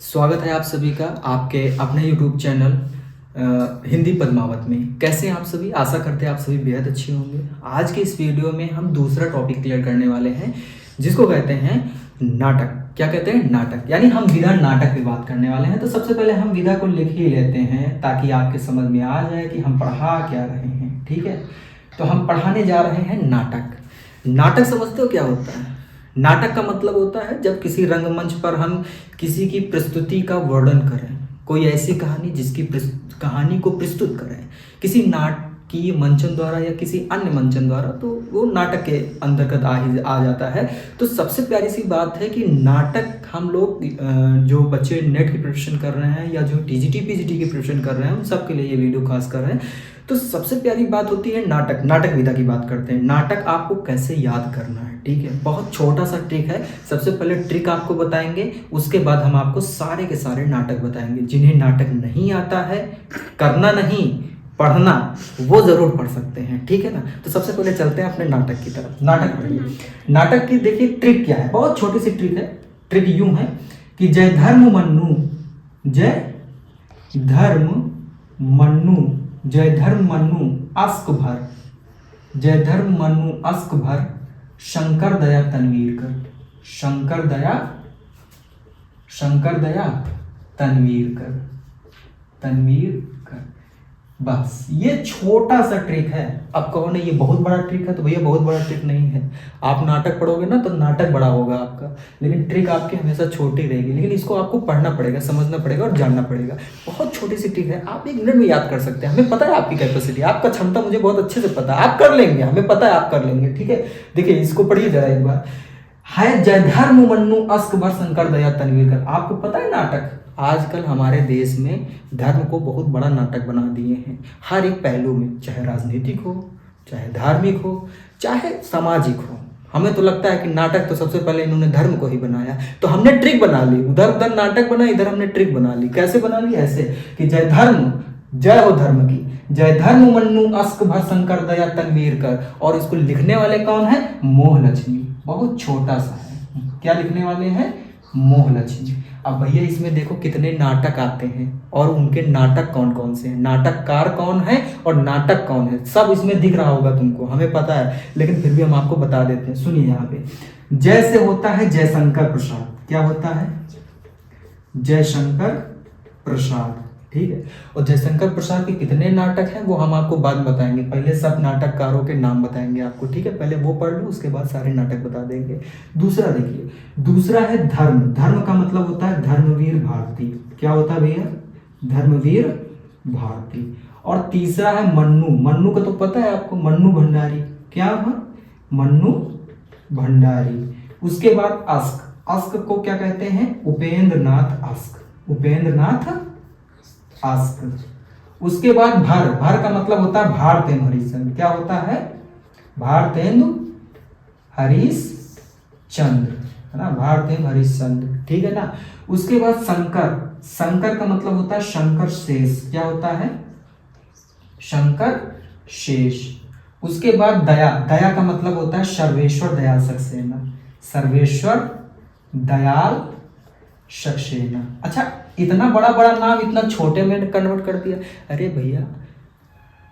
स्वागत है आप सभी का आपके अपने YouTube चैनल हिंदी पद्मावत में। कैसे हैं आप सभी? आशा करते हैं आप सभी बेहद अच्छे होंगे। आज के इस वीडियो में हम दूसरा टॉपिक क्लियर करने वाले हैं जिसको कहते हैं नाटक। क्या कहते हैं? नाटक। यानी हम विधा नाटक पे बात करने वाले हैं। तो सबसे पहले हम विधा को लिख ही लेते हैं ताकि आपके समझ में आ जाए कि हम पढ़ा क्या रहे हैं। ठीक है, तो हम पढ़ाने जा रहे हैं नाटक। नाटक समझते हो क्या होता है? नाटक का मतलब होता है जब किसी रंगमंच पर हम किसी की प्रस्तुति का वर्णन करें, कोई ऐसी कहानी जिसकी कहानी को प्रस्तुत करें किसी नाटकीय मंचन द्वारा या किसी अन्य मंचन द्वारा, तो वो नाटक के अंतर्गत आ जाता है। तो सबसे प्यारी सी बात है कि नाटक हम लोग जो बच्चे नेट की प्रिपरेशन कर रहे हैं या जो टीजीटी पीजीटी की प्रिपरेशन कर रहे हैं उन सब के लिए ये वीडियो खास कर रहे हैं। तो सबसे प्यारी बात होती है नाटक। नाटक विधा की बात करते हैं। नाटक आपको कैसे याद करना है, ठीक है? बहुत छोटा सा ट्रिक है। सबसे पहले ट्रिक आपको बताएंगे, उसके बाद हम आपको सारे के सारे नाटक बताएंगे। जिन्हें नाटक नहीं आता है, करना नहीं पढ़ना, वो जरूर पढ़ सकते हैं, ठीक है ना? तो सबसे पहले चलते हैं अपने नाटक की तरफ। नाटक पढ़िए। नाटक की देखिए ट्रिक क्या है, बहुत छोटी सी ट्रिक है। ट्रिक यूं है कि जय धर्म मन्नु, जय धर्म मन्नु, जय धर्म मन्नु अस्क भर, जय धर्म मन्नु अस्क भर, शंकर दया तनवीर कर, शंकर दया तनवीर कर, तनवीर कर। बस ये छोटा सा ट्रिक है। अब कहो नहीं ये बहुत बड़ा ट्रिक है, तो भैया बहुत बड़ा ट्रिक नहीं है। आप नाटक पढ़ोगे ना तो नाटक बड़ा होगा आपका, लेकिन ट्रिक आपकी हमेशा छोटी रहेगी। लेकिन इसको आपको पढ़ना पड़ेगा, समझना पड़ेगा और जानना पड़ेगा। बहुत छोटी सी ट्रिक है, आप 1 मिनट में याद कर सकते हैं। हमें पता है आपकी कैपेसिटी, आपका क्षमता मुझे बहुत अच्छे से पता है, आप कर लेंगे, हमें पता है आप कर लेंगे, ठीक है? देखिए इसको पढ़िए जरा एक बार। है जय धर्म मन्नु अस्क भर, शंकर दया तनवीर कर। आपको पता है नाटक आजकल हमारे देश में धर्म को बहुत बड़ा नाटक बना दिए हैं। हर एक पहलू में, चाहे राजनीतिक हो, चाहे धार्मिक हो, चाहे सामाजिक हो। हमें तो लगता है कि नाटक तो सबसे पहले इन्होंने धर्म को ही बनाया, तो हमने ट्रिक बना ली। उधर उधर नाटक बना, इधर हमने ट्रिक बना ली। कैसे बना ली? ऐसे कि जय धर्म, जय हो धर्म की, जय धर्म मन्नु अस्क भर, शंकर दया तनवीर कर। और इसको लिखने वाले कौन है? मोह लक्ष्मी। बहुत छोटा सा है। क्या लिखने वाले हैं? मोह लक्ष्मी। अब भैया इसमें देखो कितने नाटक आते हैं और उनके नाटक कौन कौन से हैं, नाटककार कौन है और नाटक कौन है, सब इसमें दिख रहा होगा तुमको, हमें पता है, लेकिन फिर भी हम आपको बता देते हैं। सुनिए यहाँ पे जय से होता है जयशंकर प्रसाद। क्या होता है? जयशंकर प्रसाद, ठीक है? और जयशंकर प्रसाद के कितने नाटक हैं वो हम आपको बाद में बताएंगे। पहले सब नाटककारों के नाम बताएंगे आपको, ठीक है? पहले वो पढ़ लो, उसके बाद सारे नाटक बता देंगे। दूसरा देखिए, दूसरा है धर्म। धर्म का मतलब होता है धर्मवीर भारती। क्या होता है भैया? धर्मवीर भारती। और तीसरा है मन्नु। मन्नु का तो पता है आपको, मन्नु भंडारी। क्या है? मन्नु भंडारी। उसके बाद अस्क। अस्क को क्या कहते हैं? उपेंद्र नाथ अस्क। उपेंद्र नाथ अस्क। उसके बाद भर। भर का मतलब होता है भारतेंदु हरिश्चंद्र। क्या होता है? भारतेंदु हरिश्चंद्र, है ना? भारतेंदु हरिश्चंद्र, ठीक है ना? उसके बाद शंकर। शंकर का मतलब होता है शंकर शेष। क्या होता है? शंकर शेष। उसके बाद दया। दया का मतलब होता है सर्वेश्वर दयाल सक्सेना। सर्वेश्वर दयाल सक्सेना। अच्छा, इतना बड़ा बड़ा नाम इतना छोटे में कन्वर्ट कर दिया। अरे भैया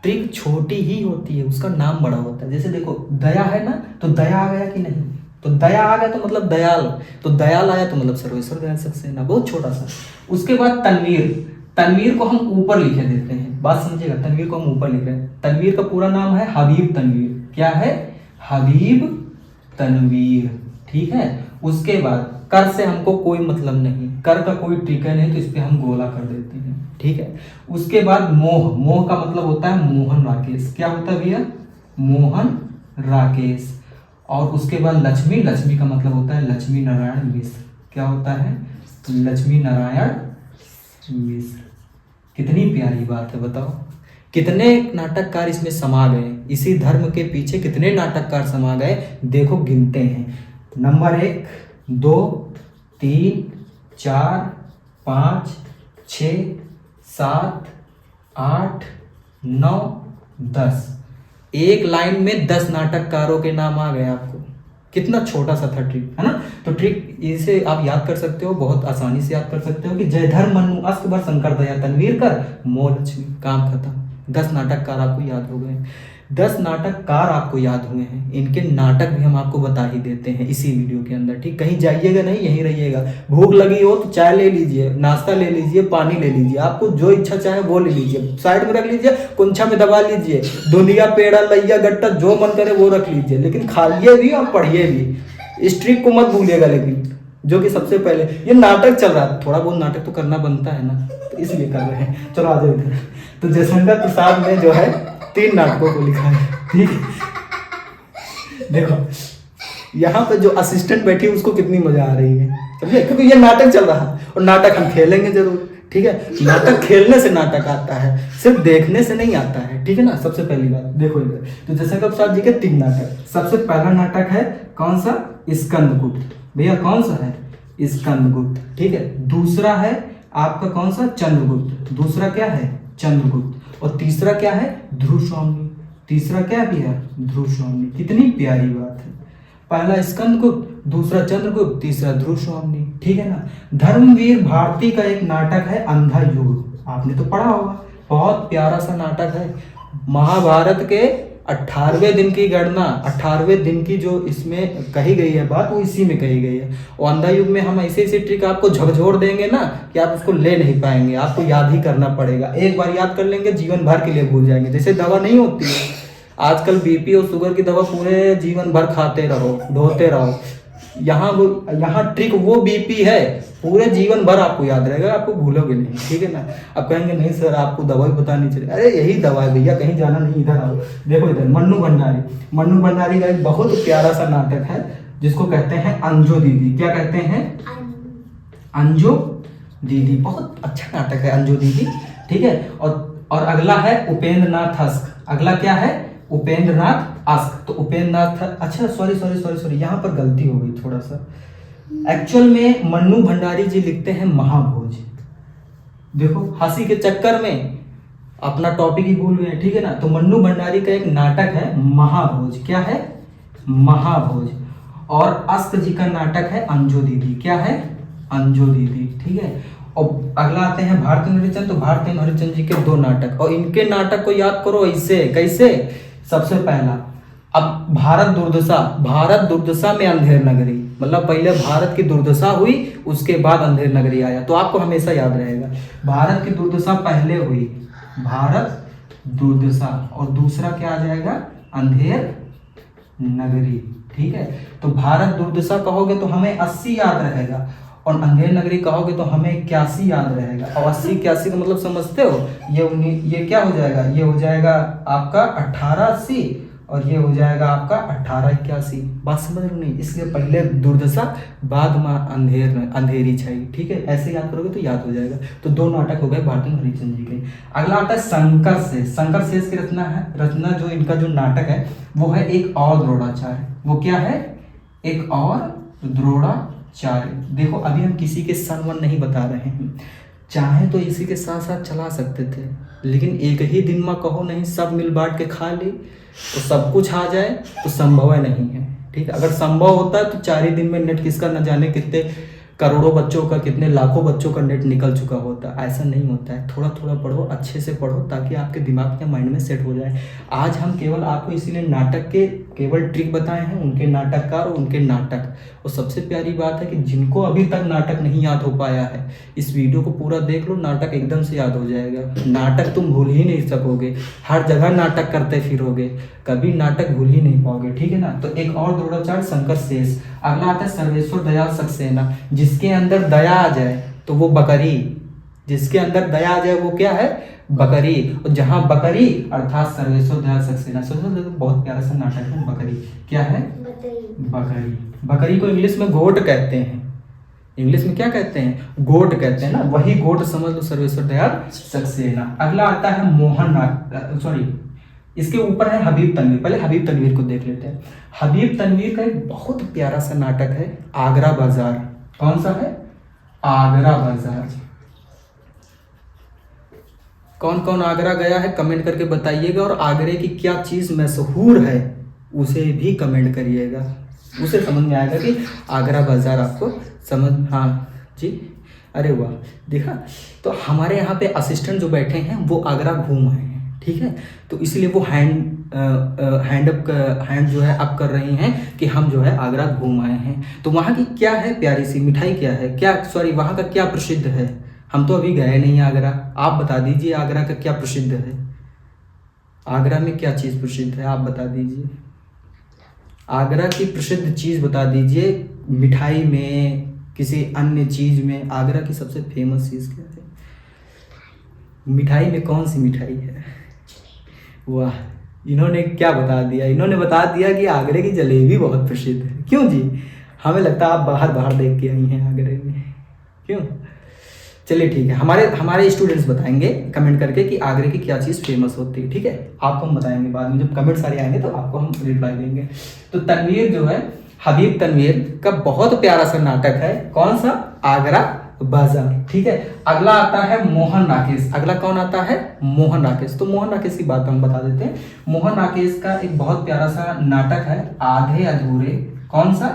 ट्रिक छोटी ही होती है, उसका नाम बड़ा होता है। जैसे देखो दया है ना, तो दया आ गया कि नहीं? तो दया आ गया तो मतलब दयाल, तो दयाल आया तो मतलब सर्वेश्वर दयाल सक्सेना। बहुत छोटा सा। उसके बाद तनवीर। तनवीर को हम ऊपर लिखे देते हैं, बात समझिएगा। तनवीर को हम ऊपर लिख रहे हैं। तनवीर का पूरा नाम है हबीब तनवीर। क्या है? हबीब तनवीर, ठीक है? उसके बाद कर से हमको कोई मतलब नहीं, कर का कोई टीका नहीं, तो इस पे हम गोला कर देते हैं, ठीक है? उसके बाद मोह। मोह का मतलब होता है मोहन राकेश। क्या होता है भैया? मोहन राकेश। और उसके बाद लक्ष्मी। लक्ष्मी का मतलब होता है लक्ष्मी नारायण मिश्र। क्या होता है? लक्ष्मी नारायण मिश्र। कितनी प्यारी बात है, बताओ कितने नाटककार इसमें समा गए। इसी धर्म के पीछे कितने नाटककार समा गए, देखो गिनते हैं। नंबर 1, 2, 3, 4, 5, 6, 7, 8, 9, 10। एक लाइन में 10 नाटककारों के नाम आ गए आपको। कितना छोटा सा था ट्रिक, है ना। तो ट्रिक इसे आप याद कर सकते हो, बहुत आसानी से याद कर सकते हो कि जय धर्म मनु अस्त बर शंकर दया तनवीर कर मोह लक्ष्मी, काम खत्म। 10 नाटककार आपको याद हो गए, 10 नाटककार आपको याद हुए हैं। इनके नाटक भी हम आपको बता ही देते हैं इसी वीडियो के अंदर, ठीक। कहीं जाइएगा नहीं, यहीं रहिएगा। भूख लगी हो तो चाय ले लीजिए, नाश्ता ले लीजिए, पानी ले लीजिए, आपको जो इच्छा चाहे वो ले लीजिए, साइड में रख लीजिए, कुंछा में दबा लीजिए, दुनिया पेड़ा लैया गट्टा जो मन करे वो रख लीजिए, लेकिन खाइए भी और पढ़िए भी। इस ट्रिक को मत भूलिएगा। लेकिन जो कि सबसे पहले ये नाटक चल रहा है, थोड़ा बहुत नाटक तो करना बनता है ना, तो इसलिए कर रहे हैं। चलो आ जाओ इधर। तो जयशंकर प्रसाद ने जो है 3 नाटकों को लिखा है, ठीक है। देखो यहाँ पे जो असिस्टेंट बैठी है उसको कितनी मजा आ रही है, समझे, क्योंकि ये नाटक चल रहा है और नाटक हम खेलेंगे जरूर, ठीक है। नाटक खेलने से नाटक आता है, सिर्फ देखने से नहीं आता है, ठीक है ना। सबसे पहली बात देखो इधर, तो जयशंकर प्रसाद जी के 3 नाटक। सबसे पहला नाटक है कौन सा, स्कंदगुप्त। भैया कौन सा है, स्कंदगुप्त, ठीक है। दूसरा है आपका कौन सा, चंद्रगुप्त। दूसरा क्या है, चंद्रगुप्त। और तीसरा क्या है, ध्रुवस्वामी। तीसरा क्या भी है, ध्रुवस्वामी। कितनी प्यारी बात है, पहला स्कंदगुप्त, दूसरा चंद्रगुप्त, तीसरा ध्रुवस्वामी, ठीक है ना। धर्मवीर भारती का एक नाटक है अंधा युग, आपने तो पढ़ा होगा, बहुत प्यारा सा नाटक है। महाभारत के 18वें दिन की गणना, 18वें दिन की जो इसमें कही गई है बात, वो इसी में कही गई है। और अंधा युग में हम ऐसे ऐसे ट्रिक आपको झकझोर देंगे ना कि आप उसको ले नहीं पाएंगे, आपको याद ही करना पड़ेगा। एक बार याद कर लेंगे, जीवन भर के लिए भूल जाएंगे। जैसे दवा नहीं होती है आजकल, बीपी और शुगर की दवा पूरे जीवन भर खाते रहो, ढोते रहो। यहाँ ट्रिक वो बीपी है, पूरे जीवन भर आपको याद रहेगा, आपको भूलोगे नहीं, ठीक है ना। अब कहेंगे नहीं सर आपको दवा ही पता नहीं चले, अरे यही दवा है भैया, कहीं जाना नहीं, इधर आओ। देखो इधर मन्नू भंडारी, मन्नू भंडारी का एक बहुत प्यारा सा नाटक है जिसको कहते हैं अंजो दीदी। क्या कहते हैं, अंजो दीदी। बहुत अच्छा नाटक है अंजो दीदी, ठीक है। और अगला है उपेंद्र नाथ अस्क। अगला क्या है, उपेंद्र नाथ अस्क। तो उपेंद्र नाथ, अच्छा सॉरी यहाँ पर गलती हो गई थोड़ा सा। एक्चुअल में मन्नू भंडारी जी लिखते हैं महाभोज। देखो हंसी के चक्कर में अपना टॉपिक ही भूल गए, ठीक है ना। तो मन्नू भंडारी का एक नाटक है महाभोज। क्या है, महाभोज। और अस्क जी का नाटक है अंजो दीदी। क्या है, अंजो दीदी, ठीक है। और अगला आते हैं भारतीय हरिचंद। तो भारतीय हरिचंद जी के 2 नाटक, और इनके नाटक को याद करो ऐसे, कैसे। सबसे पहला, अब भारत दुर्दशा में अंधेर नगरी, मतलब पहले भारत की दुर्दशा हुई, उसके बाद अंधेर नगरी आया, तो आपको हमेशा याद रहेगा। भारत की दुर्दशा पहले हुई, भारत दुर्दशा, और दूसरा क्या आ जाएगा, अंधेर नगरी, ठीक है। तो भारत दुर्दशा कहोगे तो हमें 80 याद रहेगा, और अंधेर नगरी कहोगे तो हमें 81 याद रहेगा। और 80 81 का मतलब समझते हो, ये क्या हो जाएगा, ये हो जाएगा आपका 1880, और ये हो जाएगा आपका 1881। बात समझ रहे नहीं, इसलिए पहले दुर्दशा बाद में अंधेरी छाई, ठीक है। ऐसे याद करोगे तो याद हो जाएगा। तो 2 नाटक हो गए भारतीय हरिचंद जी के। अगला आता है शंकर शेष। शंकर शेष की रचना जो इनका जो नाटक है वो है एक और द्रोणाचार्य। वो क्या है, एक और द्रोणाचार्य। देखो अभी हम किसी के सन वन नहीं बता रहे हैं, चाहे तो इसी के साथ साथ चला सकते थे, लेकिन एक ही दिन में कहो नहीं सब मिल बांट के खा ले तो सब कुछ आ जाए, तो संभव नहीं है, ठीक है। अगर संभव होता है तो 4 ही दिन में नेट किसका न जाने कितने करोड़ों बच्चों का, कितने लाखों बच्चों का नेट निकल चुका होता। ऐसा नहीं होता है, थोड़ा थोड़ा पढ़ो, अच्छे से पढ़ो, ताकि आपके दिमाग या माइंड में सेट हो जाए। आज हम केवल आपको इसीलिए नाटक के केवल ट्रिक बताए हैं, उनके नाटककार और उनके नाटक। और सबसे प्यारी बात है कि जिनको अभी तक नाटक नहीं याद हो पाया है, इस वीडियो को पूरा देख लो, नाटक एकदम से याद हो जाएगा। नाटक तुम भूल ही नहीं सकोगे, हर जगह नाटक करते फिरोगे, कभी नाटक भूल ही नहीं पाओगे, ठीक है ना। तो एक और द्रोणाचार्य शंकर शेष। अगला आता है सर्वेश्वर दयाल सक्सेना। जिसके अंदर दया आ जाए तो वो बकरी, जिसके अंदर दया आ जाए वो क्या है, बकरी। और जहां बकरी अर्थात सर्वेश्वर दयाल सक्सेना। बहुत प्यारा सा नाटक है बकरी। क्या है, बकरी। बकरी को इंग्लिश में गोट कहते हैं, इंग्लिश में क्या कहते हैं, गोट कहते हैं ना, वही गोट समझ लो सर्वेश्वर दयाल सक्सेना। अगला आता है इसके ऊपर है हबीब तनवीर। पहले हबीब तनवीर को देख लेते हैं। हबीब तनवीर का एक बहुत प्यारा सा नाटक है आगरा बाजार। कौन सा है, आगरा बाजार। कौन कौन आगरा गया है कमेंट करके बताइएगा, और आगरे की क्या चीज मशहूर है उसे भी कमेंट करिएगा। उसे समझ में आएगा कि आगरा बाजार आपको समझ। हाँ जी, अरे वाह, देखा। तो हमारे यहाँ पे असिस्टेंट जो बैठे हैं वो आगरा घूम आए हैं, ठीक है। तो इसलिए वो हैंड जो है अप कर रही हैं कि हम जो है आगरा घूम आए हैं। तो वहाँ की क्या है प्यारी सी मिठाई, क्या है, क्या सॉरी वहाँ का क्या प्रसिद्ध है। हम तो अभी गए नहीं आगरा, आप बता दीजिए आगरा का क्या प्रसिद्ध है। आगरा में क्या चीज़ प्रसिद्ध है आप बता दीजिए। आगरा की प्रसिद्ध चीज़ बता दीजिए, मिठाई में, किसी अन्य चीज़ में। आगरा की सबसे फेमस चीज़ क्या है, मिठाई में कौन सी मिठाई है। वाह, इन्होंने क्या बता दिया, इन्होंने बता दिया कि आगरे की जलेबी बहुत प्रसिद्ध है। क्यों जी, हमें लगता है आप बाहर देख के आई हैं आगरे में, क्यों। चलिए ठीक है, हमारे स्टूडेंट्स बताएंगे कमेंट करके कि आगरे की क्या चीज़ फेमस होती है, ठीक है। आपको हम बताएंगे बाद में, जब कमेंट सारे आएंगे तो आपको हम रिप्लाई देंगे। तो तनवीर जो है, हबीब तनवीर का बहुत प्यारा सा नाटक है, कौन सा, आगरा बाजार, ठीक है। अगला आता है मोहन राकेश। अगला कौन आता है, मोहन राकेश। तो मोहन राकेश की बात हम बता देते हैं। मोहन राकेश का एक बहुत प्यारा सा नाटक है, आधे अधूरे, कौन सा,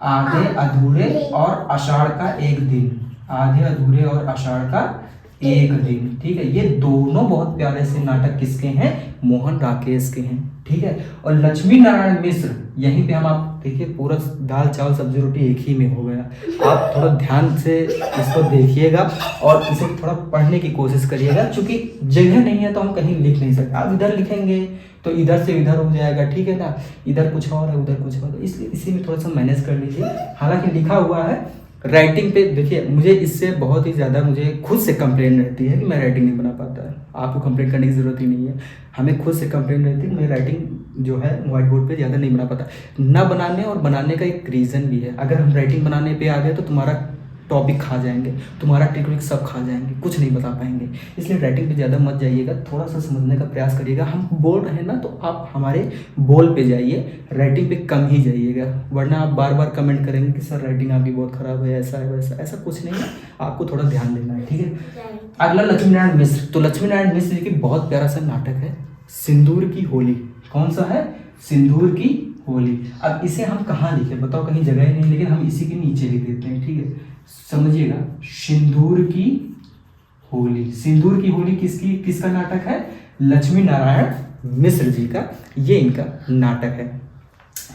आधे अधूरे और आषाढ़ का एक दिन। आधे अधूरे और आषाढ़ का एक दिन, ठीक है। ये दोनों बहुत प्यारे से नाटक किसके हैं, मोहन राकेश के हैं, ठीक है। और लक्ष्मी नारायण मिश्र, यहीं पे हम आप देखिए पूरा दाल चावल सब्जी रोटी एक ही में हो गया। आप थोड़ा ध्यान से इसको देखिएगा और इसे थोड़ा पढ़ने की कोशिश करिएगा, क्योंकि जगह नहीं है तो हम कहीं लिख नहीं सकते। आप इधर लिखेंगे तो इधर से इधर हो जाएगा, ठीक है ना, इधर कुछ और है उधर कुछ और, इसलिए इसी में थोड़ा सा मैनेज कर लीजिए। हालांकि लिखा हुआ है राइटिंग पे, देखिए मुझे इससे बहुत ही ज़्यादा मुझे खुद से कंप्लेन रहती है कि मैं राइटिंग नहीं बना पाता है। आपको कंप्लेन करने की ज़रूरत ही नहीं है, हमें खुद से कंप्लेन रहती है। मैं राइटिंग जो है व्हाइट बोर्ड पे ज़्यादा नहीं बना पाता। ना बनाने और बनाने का एक रीज़न भी है, अगर हम राइटिंग बनाने पे आ गए तो तुम्हारा टॉपिक खा जाएंगे, तुम्हारा ट्रिक सब खा जाएंगे, कुछ नहीं बता पाएंगे। इसलिए राइटिंग पे ज़्यादा मत जाइएगा, थोड़ा सा समझने का प्रयास करिएगा। हम बोल रहे हैं ना तो आप हमारे बोल पे जाइए, राइटिंग पे कम ही जाइएगा, वरना आप बार बार कमेंट करेंगे कि सर राइटिंग आपकी बहुत ख़राब है, ऐसा है वैसा। ऐसा कुछ नहीं है, आपको थोड़ा ध्यान देना है, ठीक है। अगला लक्ष्मी नारायण मिश्र। तो लक्ष्मी नारायण मिश्र जी की बहुत प्यारा सा नाटक है, सिंदूर की होली। कौन सा है, सिंदूर की होली। अब इसे हम कहाँ लिखे बताओ, कहीं जगह ही नहीं, लेकिन हम इसी के नीचे लिख देते हैं, ठीक है। समझिएगा, सिंदूर की होली। सिंदूर की होली किसका नाटक है, लक्ष्मी नारायण मिश्र जी का, ये इनका नाटक है।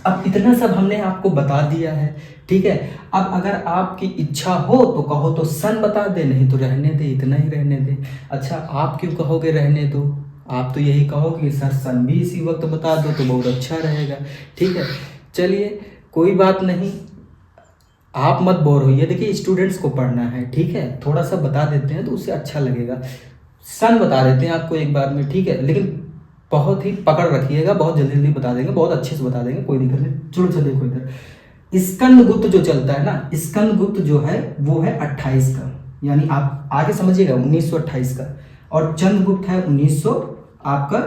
अब इतना सब हमने आपको बता दिया है, ठीक है। अब अगर आपकी इच्छा हो तो कहो तो सन बता दे, नहीं तो रहने दे, इतना ही रहने दे। अच्छा, आप क्यों कहोगे रहने दो, आप तो यही कहोगे सर सन भी इसी वक्त बता दो तो बहुत अच्छा रहेगा, ठीक है। चलिए कोई बात नहीं, आप मत बोर होइए। देखिए स्टूडेंट्स को पढ़ना है, ठीक है, थोड़ा सा बता देते हैं तो उससे अच्छा लगेगा। सन बता देते हैं आपको एक बार में, ठीक है, लेकिन बहुत ही पकड़ रखिएगा, बहुत जल्दी जल्दी बता देंगे, बहुत अच्छे से बता देंगे, कोई दिक्कत नहीं। चलो चलो देखो इधर स्कंदगुप्त जो चलता है ना, स्कंदगुप्त जो है वो है 28 का, यानी आप आगे समझिएगा 1928 का, और चंद्रगुप्त है 1900 आपका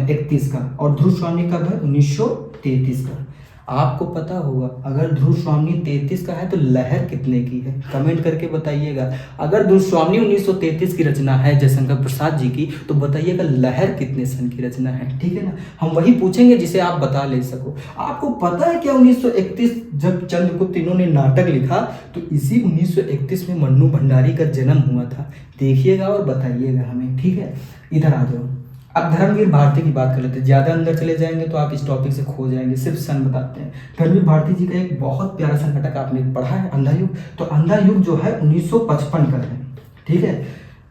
31 का, और ध्रुव स्वामी कब है 1933 का। आपको पता होगा अगर ध्रुव स्वामी 33 का है तो लहर कितने की है, कमेंट करके बताइएगा। अगर ध्रुव स्वामी 1933 की रचना है जयशंकर प्रसाद जी की, तो बताइएगा लहर कितने सन की रचना है, ठीक है ना। हम वही पूछेंगे जिसे आप बता ले सको। आपको पता है क्या 1931 जब चंद्रगुप्त इन्होंने नाटक लिखा तो इसी 1931 में मन्नू भंडारी का जन्म हुआ था। देखिएगा और बताइएगा हमें, ठीक है। इधर आ जाओ, अब धर्मवीर भारती की बात कर लेते हैं। ज़्यादा अंदर चले जाएंगे तो आप इस टॉपिक से खो जाएंगे, सिर्फ सन बताते हैं। धर्मवीर भारती जी का एक बहुत प्यारा सा नाटक आपने पढ़ा है, अंधा युग। तो अंधा युग जो है 1955 का है, ठीक है,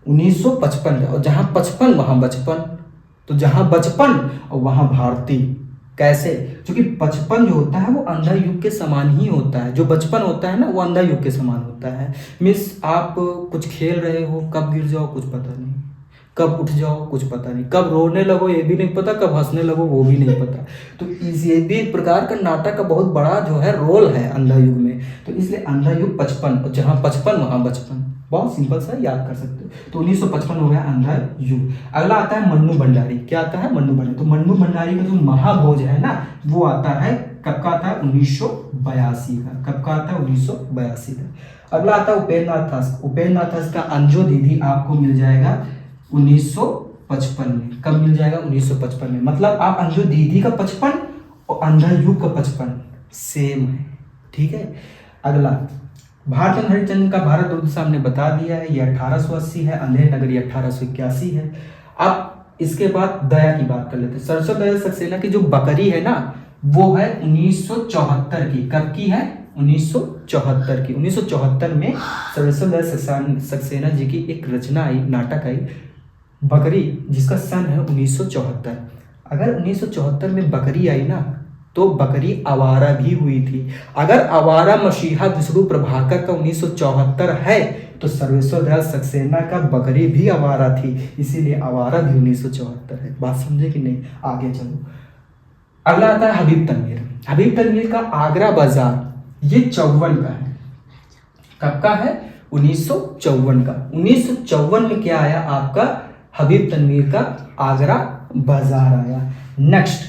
1955 का। और जहाँ 55 वहाँ बचपन, तो जहाँ बचपन और वहाँ भारती। कैसे, क्योंकि 55 जो होता है वो अंधा युग के समान ही होता है, जो बचपन होता है ना वो अंधा युग के समान होता है। मीन्स आप कुछ खेल रहे हो, कब गिर जाओ कुछ पता नहीं, कब उठ जाओ कुछ पता नहीं, कब रोने लगो ये भी नहीं पता, कब हंसने लगो वो भी नहीं पता। तो ये भी एक प्रकार का नाटक का बहुत बड़ा जो है रोल है अंधा युग में। तो इसलिए अंधा युग 55, और जहाँ 55 वहाँ बचपन, बहुत सिंपल सा याद कर सकते हो। तो 1955 हो गया अंधा युग। अगला आता है मन्नू भंडारी। क्या आता है, मन्नू भंडारी। तो मन्नू भंडारी का जो महाभोज है ना वो आता है, कब का आता है, 1982 का। कब का आता है, 1982 का। अगला आता है उपेंद्र नाथ दास। उपेंद्र नाथ दास का अंजो दीदी आपको मिल जाएगा 1955 में। कब मिल जाएगा, 1955 में। मतलब आप अंजो दीदी का 55 और अंधा युग का 55 सेम है। ठीक है, अगला भारत हरिश्चंद्र का भारत उद्देश्य हमने बता दिया है, ये 1880 है। अंधेर नगर ये 1881 है। अब इसके बाद दया की बात कर लेते हैं। सरसों दया सक्सेना की जो बकरी है ना, वो है 1974 की। कब की है? 1974 की। 1974 में सरसों दया सक्सेना जी की एक रचना आई, नाटक आई बकरी, जिसका सन है 1974। अगर 1974 में बकरी आई ना, तो बकरी आवारा भी हुई थी। अगर आवारा मसीहा विष्णु प्रभाकर का 1974 है, तो सर्वेश्वर दयाल सक्सेना का बकरी भी आवारा थी, इसीलिए आवारा भी 1974 है। बात समझे कि नहीं? आगे चलो, अगला आता है हबीब तनवीर। हबीब तनवीर का आगरा बाजार ये 54 का है। कब का है? 1954 का। 1954 में क्या आया आपका? हबीब तनवीर का आगरा बाजार आया। नेक्स्ट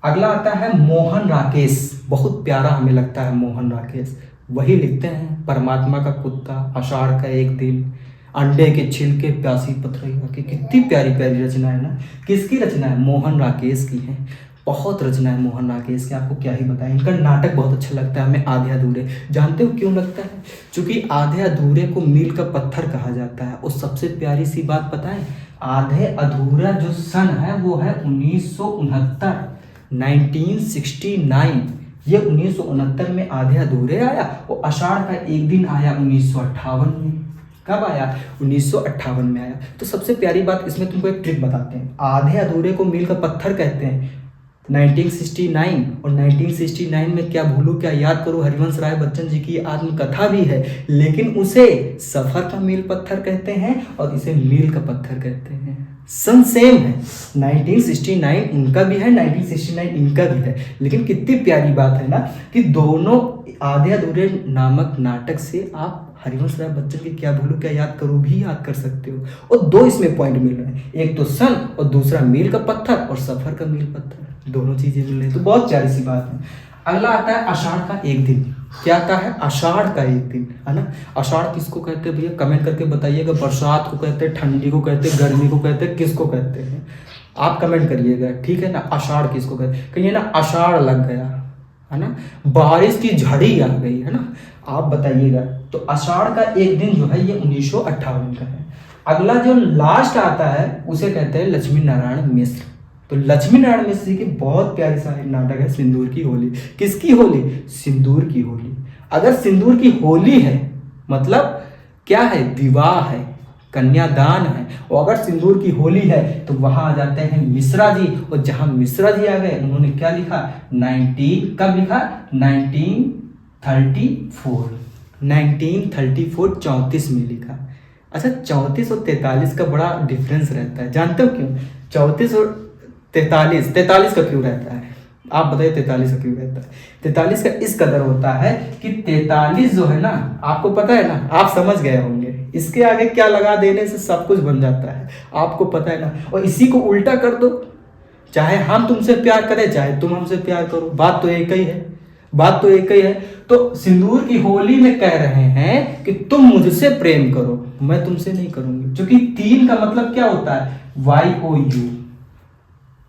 अगला आता है मोहन राकेश। बहुत प्यारा हमें लगता है मोहन राकेश। वही लिखते हैं परमात्मा का कुत्ता, आषाढ़ का एक दिन, अंडे के छिलके, प्यासी पथरैया की। कितनी प्यारी प्यारी रचना है ना। किसकी रचना है? मोहन राकेश की है। बहुत रचना है मोहन राकेश की, आपको क्या ही बताएं। इनका नाटक बहुत अच्छा लगता है हमें, आधे अधूरे। जानते हो क्यों लगता है? क्योंकि आधे अधूरे को मील का पत्थर कहा जाता है। और सबसे प्यारी सी बात पता है, आधे अधूरा जो सन है वो है 1969, 1969। ये 1969 में आधे अधूरे आया और आषाढ़ का एक दिन आया 1958 में। कब आया? 1958 में आया। तो सबसे प्यारी बात इसमें तुमको एक ट्रिक बताते हैं। आधे अधूरे को मील का पत्थर कहते हैं 1969, और 1969 में क्या भूलूं क्या याद करूं, हरिवंश राय बच्चन जी की आत्मकथा भी है, लेकिन उसे सफर का मील पत्थर कहते हैं और इसे मील का पत्थर कहते हैं। सन सेम है, 1969 उनका भी है, 1969 इनका भी है। लेकिन कितनी प्यारी बात है ना कि दोनों आधे अधूरे नामक नाटक से आप हरिवंश राय बच्चन की क्या भूलूं क्या याद करूं भी याद कर सकते हो। और दो इसमें पॉइंट मिल रहे हैं, एक तो सन और दूसरा मील का पत्थर और सफर का मील पत्थर, दोनों चीजें मिल रही है। तो बहुत प्यारी सी बात है। अगला आता है आषाढ़ का एक दिन। क्या आता है? आषाढ़ का एक दिन, है ना। आषाढ़ किसको कहते हैं भैया? कमेंट करके बताइएगा। बरसात को कहते हैं, ठंडी को कहते हैं, गर्मी को कहते हैं, किसको कहते हैं? आप कमेंट करिएगा, ठीक है ना। आषाढ़ किसको कहते हैं? कहिए ना आषाढ़ लग गया, है ना, बारिश की झड़ी आ गई, है ना, आप बताइएगा। तो आषाढ़ का एक दिन जो है ये 1958 का है। अगला जो लास्ट आता है उसे कहते हैं लक्ष्मी नारायण मिश्र। तो लक्ष्मी नारायण मिश्र जी की बहुत प्यारी सा नाटक है सिंदूर की होली। किसकी होली? सिंदूर की होली। अगर सिंदूर की होली है मतलब क्या है? विवाह है, कन्यादान है। और अगर सिंदूर की होली है तो वहां आ जाते हैं मिश्रा जी। और जहां मिश्रा जी आ गए उन्होंने क्या लिखा? 19 कब लिखा? 1934, 1934 34 में लिखा। अच्छा, 34 और 43 का बड़ा डिफरेंस रहता है, जानते हो क्यों? 34 और 43 का क्यों रहता है? आप बताइए 43 का क्यों रहता है? 43 का इस कदर होता है कि 43 जो है ना, आपको पता है ना, आप समझ गए होंगे, इसके आगे क्या लगा देने से सब कुछ बन जाता है, आपको पता है ना। और इसी को उल्टा कर दो, चाहे हम तुमसे प्यार करें चाहे तुम हमसे प्यार करो, बात तो एक ही है, बात तो एक ही है। तो सिंदूर की होली में कह रहे हैं कि तुम मुझसे प्रेम करो, मैं तुमसे नहीं करूंगी। क्योंकि 3 का मतलब क्या होता है? YOU,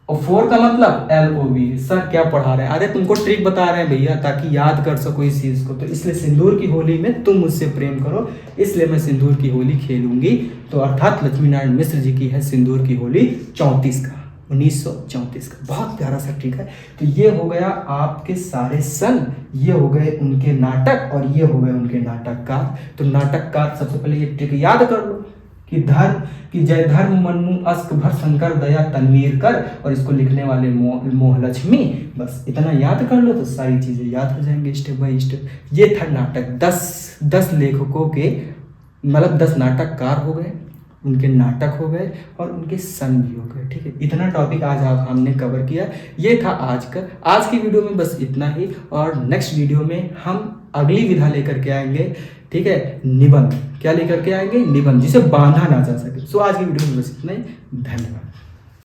और 4 का मतलब LOV। सर क्या पढ़ा रहे हैं? अरे तुमको ट्रिक बता रहे हैं भैया, ताकि याद कर सको इस चीज को। तो इसलिए सिंदूर की होली में तुम मुझसे प्रेम करो, इसलिए मैं सिंदूर की होली खेलूंगी। तो अर्थात लक्ष्मी नारायण मिश्र जी की है सिंदूर की होली 34 का, 1934 का। बहुत प्यारा सा ट्रिक है। तो ये हो गया आपके सारे सन, ये हो गए उनके नाटक, और ये हो गए उनके नाटककार। तो नाटककार सबसे पहले ये ट्रिक याद कर लो कि धर्म की जय धर्म मन्नु अस्क भर शंकर दया तनवीर कर, और इसको लिखने वाले मोहलक्ष्मी। बस इतना याद कर लो तो सारी चीजें याद हो जाएंगे स्टेप बाय स्टेप। ये था नाटक। 10 लेखकों के मतलब 10 नाटककार हो गए, उनके नाटक हो गए और उनके सन भी हो गए। ठीक है, इतना टॉपिक आज आप हमने कवर किया। ये था आज का, आज की वीडियो में बस इतना ही। और नेक्स्ट वीडियो में हम अगली विधा लेकर के आएंगे। ठीक है, निबंध। क्या लेकर के आएंगे? निबंध, जिसे बांधा ना जा सके। सो आज की वीडियो में बस इतना ही। धन्यवाद।